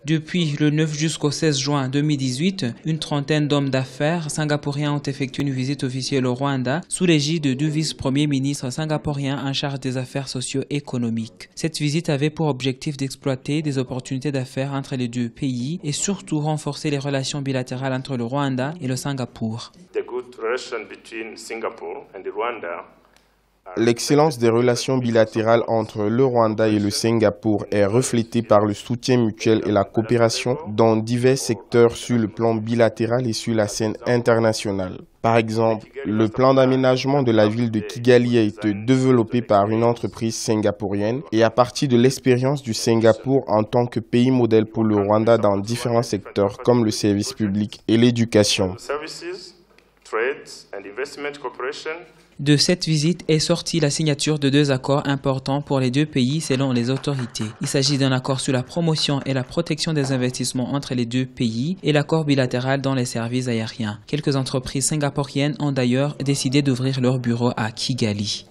Depuis le 9 jusqu'au 16 juin 2018, une trentaine d'hommes d'affaires singapouriens ont effectué une visite officielle au Rwanda sous l'égide du vice-premier ministre singapourien en charge des affaires socio-économiques. Cette visite avait pour objectif d'exploiter des opportunités d'affaires entre les deux pays et surtout renforcer les relations bilatérales entre le Rwanda et le Singapour. L'excellence des relations bilatérales entre le Rwanda et le Singapour est reflétée par le soutien mutuel et la coopération dans divers secteurs sur le plan bilatéral et sur la scène internationale. Par exemple, le plan d'aménagement de la ville de Kigali a été développé par une entreprise singapourienne et à partir de l'expérience du Singapour en tant que pays modèle pour le Rwanda dans différents secteurs comme le service public et l'éducation. De cette visite est sortie la signature de deux accords importants pour les deux pays selon les autorités. Il s'agit d'un accord sur la promotion et la protection des investissements entre les deux pays et l'accord bilatéral dans les services aériens. Quelques entreprises singapouriennes ont d'ailleurs décidé d'ouvrir leur bureau à Kigali.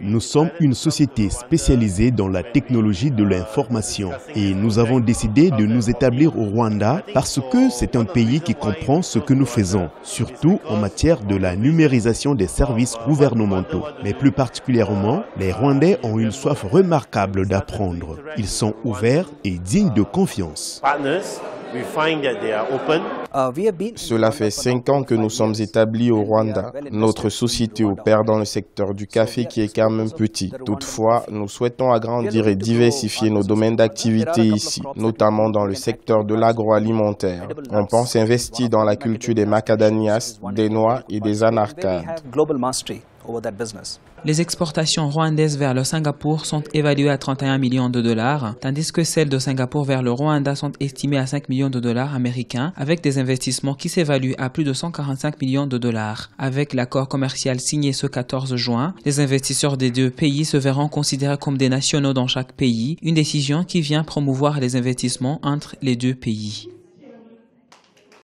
Nous sommes une société spécialisée dans la technologie de l'information et nous avons décidé de nous établir au Rwanda parce que c'est un pays qui comprend ce que nous faisons, surtout en matière de la numérisation des services gouvernementaux. Mais plus particulièrement, les Rwandais ont une soif remarquable d'apprendre. Ils sont ouverts et dignes de confiance. Cela fait 5 ans que nous sommes établis au Rwanda. Notre société opère dans le secteur du café qui est quand même petit. Toutefois, nous souhaitons agrandir et diversifier nos domaines d'activité ici, notamment dans le secteur de l'agroalimentaire. On pense investir dans la culture des macadamias, des noix et des anacardes. Les exportations rwandaises vers le Singapour sont évaluées à 31 millions de dollars, tandis que celles de Singapour vers le Rwanda sont estimées à 5 millions de dollars américains, avec des investissements qui s'évaluent à plus de 145 millions de dollars. Avec l'accord commercial signé ce 14 juin, les investisseurs des deux pays se verront considérés comme des nationaux dans chaque pays, une décision qui vient promouvoir les investissements entre les deux pays.